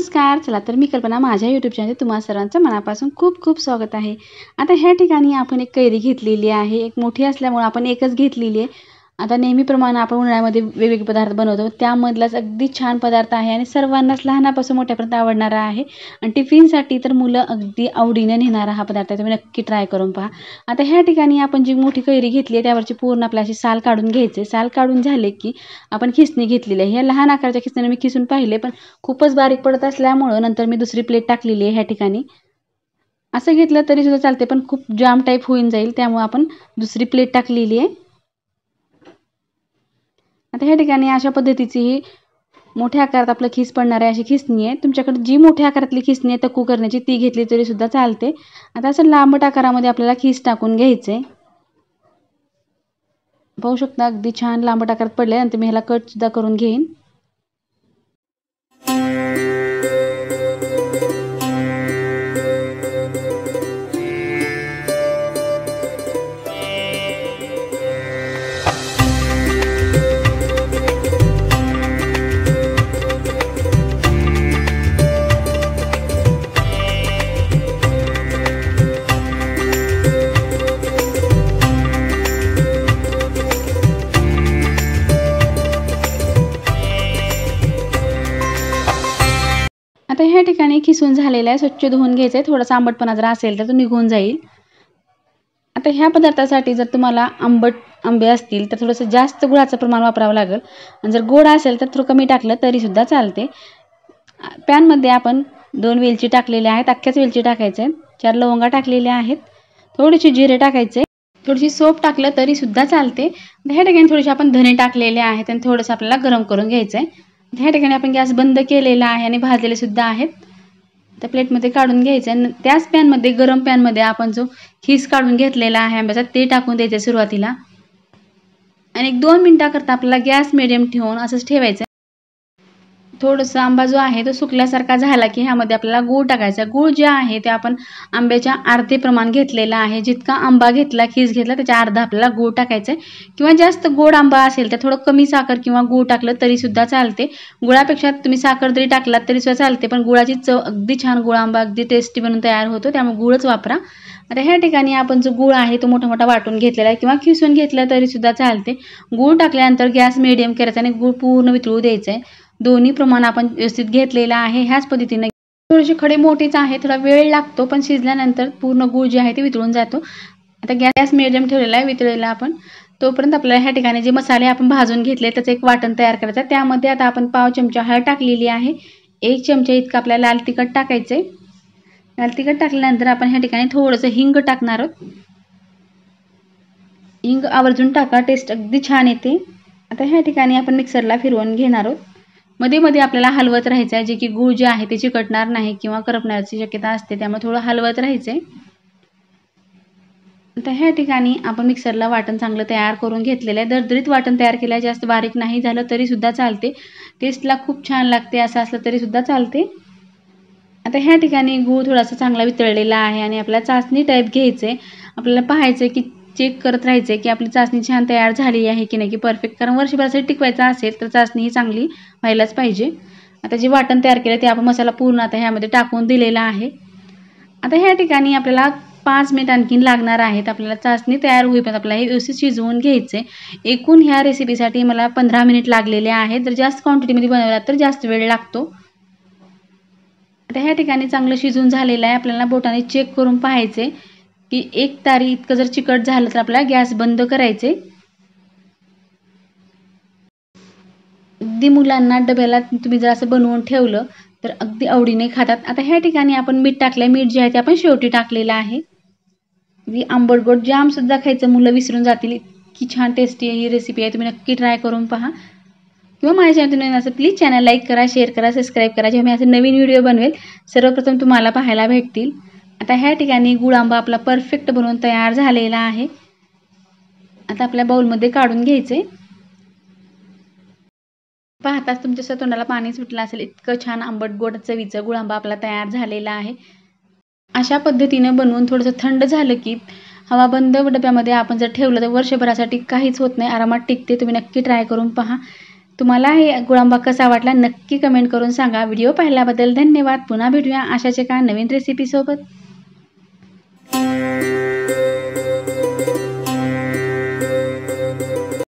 नमस्कार. चला तर मी कल्पना माझ्या YouTube चॅनलवर तुम्हा सर्वांचं मनापासून खूप खूप स्वागत आहे. आता ह्या ठिकाणी आपण एक कैरी घेतलेली आहे. एक मोठी असल्यामुळे आपण एकच घेतलेली आहे. आता नेहमीप्रमाणे आपण उन्हाळ्यामध्ये वेगवेगळे पदार्थ बनवतो. त्यामधलाच अगदी छान पदार्थ आहे आणि सर्वांनाच लहानापासून मोठ्यापर्यंत आवडणारा आहे. आणि टिफिनसाठी तर मुलं अगदी आवडीने नेणारा हा पदार्थ आहे. तुम्ही नक्की ट्राय करून पहा. आता ह्या ठिकाणी आपण जी मोठी कैरी घेतली आहे त्यावरची पूर्ण आपल्याला अशी साल काढून घ्यायचे. साल काढून झाले की आपण खिसणी घेतलेली आहे. ह्या लहान आकाराच्या खिसणीने मी खिसून पाहिले, पण खूपच बारीक पडत असल्यामुळे नंतर मी दुसरी प्लेट टाकलेली आहे ह्या ठिकाणी. असं घेतलं तरी सुद्धा चालते, पण खूप जाम टाईप होऊन जाईल, त्यामुळे आपण दुसरी प्लेट टाकलेली आहे. आता ह्या ठिकाणी अशा पद्धतीची ही मोठ्या आकारात आपलं खीस पडणार आहे अशी खिसणी आहे. तुमच्याकडे जी मोठ्या आकारातली खिसणी आहे तक्कू करण्याची ती घेतली तरी सुद्धा चालते. आता असं लांबट आकारामध्ये आपल्याला खीस टाकून घ्यायचे. पाहू शकता अगदी छान लांबट आकारात पडले. नंतर मी ह्याला कट सुद्धा करून घेईन. आता ह्या ठिकाणी खिसून झालेला आहे, स्वच्छ धुवून घ्यायचं आहे. थोडासा आंबटपणा जर असेल तर तो निघून जाईल. आता ह्या पदार्थासाठी जर तुम्हाला आंबट आंबे असतील तर थोडंसं जास्त गुळाचं प्रमाण वापरावं लागेल, आणि जर गोड असेल तर थोडं कमी टाकलं तरी सुद्धा चालते. पॅनमध्ये आपण 2 वेलची टाकलेल्या आहेत, अख्ख्याच वेलची टाकायचे, 4 लवंगा टाकलेल्या आहेत, थोडीशी जिरे टाकायचे, थोडीशी सोप टाकलं तरी सुद्धा चालते. ह्या ठिकाणी थोडेसे आपण धने टाकलेले आहेत आणि थोडंसं आपल्याला गरम करून घ्यायचं आहे. ह्या ठिकाणी आपण गॅस बंद केलेला आहे आणि भाजलेले सुद्धा आहेत. त्या प्लेटमध्ये काढून घ्यायचं आणि त्याच पॅनमध्ये गरम पॅनमध्ये आपण जो खीस काढून घेतलेला आहे आंब्याचा ते टाकून द्यायचं सुरुवातीला. आणि 1-2 मिनिटाकरता आपल्याला गॅस मिडियम ठेवून असंच ठेवायचं. थोडंसं आंबा जो आहे तो सुकल्यासारखा झाला की ह्यामध्ये आपल्याला गूळ टाकायचा. गूळ जे आहे ते आपण आंब्याच्या अर्धे प्रमाण घेतलेला आहे. जितका आंबा घेतला, खीस घेतला, त्याच्या अर्धा आपल्याला गूळ टाकायचं आहे. किंवा जास्त गोड आंबा असेल तर थोडं कमी साखर किंवा गूळ टाकलं तरी सुद्धा चालते. गुळापेक्षा तुम्ही साखर जरी टाकलात तरी सुद्धा चालते, पण गुळाची चव अगदी छान, गुळ आंबा अगदी टेस्टी बनून तयार होतो, त्यामुळे गूळच वापरा. आता ह्या ठिकाणी आपण जो गूळ आहे तो मोठा मोठा वाटून घेतलेला आहे किंवा खिसून घेतला तरी सुद्धा चालते. गूळ टाकल्यानंतर गॅस मिडियम करायचा आणि गूळ पूर्ण वितळू द्यायचं आहे. दोन्ही प्रमाण आपण व्यवस्थित घेतलेला आहे. ह्याच पद्धतीने थोडीशी खडे मोठीच आहे, थोडा वेळ लागतो, पण शिजल्यानंतर पूर्ण गूळ जे आहे ते वितळून जातो. आता गॅस मिडियम ठेवलेला आहे, वितळलेला आपण. तोपर्यंत आपल्याला ह्या ठिकाणी जे मसाले आपण भाजून घेतले त्याचं एक वाटण तयार करायचं. त्यामध्ये आता आपण पाव चमचा हळद टाकलेली आहे, 1 चमचा इतकं आपल्याला लाल तिखट टाकायचे. लाल तिखट टाकल्यानंतर आपण ह्या ठिकाणी थोडंसं हिंग टाकणार आहोत. हिंग आवर्जून टाका, टेस्ट अगदी छान येते. आता ह्या ठिकाणी आपण मिक्सरला फिरवून घेणार आहोत. मध्ये मध्ये आपल्याला हलवत राहायचं आहे, जे की गूळ जे आहे ते चिकटणार नाही किंवा करपण्याची शक्यता असते, त्यामुळे थोडं हलवत राहायचं आहे. आता ह्या ठिकाणी आपण मिक्सरला वाटण चांगलं तयार करून घेतलेलं आहे. दरदरीत वाटण तयार केलं आहे, जास्त बारीक नाही झालं तरी सुद्धा चालते. टेस्टला खूप छान लागते, असं असलं तरी सुद्धा चालते. आता ह्या ठिकाणी गूळ थोडासा चांगला वितळलेला आहे आणि आपल्याला चासणी टाईप घ्यायचं आहे. आपल्याला पाहायचं आहे की चेक करत राहायचं आहे की आपली चासणी छान तयार झाली आहे की नाही, की परफेक्ट. कारण वर्षभरासाठी टिकवायचं असेल तर चासणी ही चांगली व्हायलाच पाहिजे. आता जे वाटण तयार केलं ते आपण मसाला पूर्ण आता ह्यामध्ये टाकून दिलेला आहे. आता ह्या ठिकाणी आपल्याला 5 मिनिट आणखीन लागणार आहेत. आपल्याला चासणी तयार होईपर्यंत आपल्याला हे व्यवस्थित शिजवून घ्यायचं आहे. एकूण ह्या रेसिपीसाठी मला 15 मिनिट लागलेले आहेत. जर जास्त क्वांटिटीमध्ये बनवला तर जास्त वेळ लागतो. आता ह्या ठिकाणी चांगलं शिजून झालेलं आहे. आपल्याला बोटाने चेक करून पाहायचे की 1 तारी इतकं जर चिकट झालं तर आपल्याला गॅस बंद करायचे. अगदी मुलांना डब्याला तुम्ही जर असं बनवून ठेवलं तर अगदी आवडीने खातात. आता ह्या ठिकाणी आपण मीठ टाकलंय, मीठ जे आहे ते आपण शेवटी टाकलेलं आहे. आंबट गोड जाम सुद्धा खायचं मुलं विसरून जातील, इतकी छान टेस्टी ही रेसिपी आहे. तुम्ही नक्की ट्राय करून पहा. किंवा माझ्या चॅनल नवीन असेल प्लीज चॅनल लाईक करा, शेअर करा, सबस्क्राईब करा. जेव्हा मी असे नवीन व्हिडिओ बनवेल सर्वप्रथम तुम्हाला पाहायला भेटतील. आता ह्या ठिकाणी गुळ आंबा आपला परफेक्ट बनवून तयार झालेला आहे. आता आपल्या बाउलमध्ये काढून घ्यायचे. पाहताच तुमच्या तोंडाला पाणी सुटलं असेल, इतकं छान आंबट गोड चवीचं गुळ आंबा आपला तयार झालेला आहे. अशा पद्धतीने बनवून थोडंसं थंड झालं की हवा बंद डब्यामध्ये आपण जर ठेवलं तर वर्षभरासाठी काहीच होत नाही, आरामात टिकते. तुम्ही नक्की ट्राय करून पहा. तुम्हाला हे गुळांबा कसा वाटला नक्की कमेंट करून सांगा. व्हिडिओ पाहिल्याबद्दल धन्यवाद. पुन्हा भेटूया अशाच एका नवीन रेसिपीसोबत.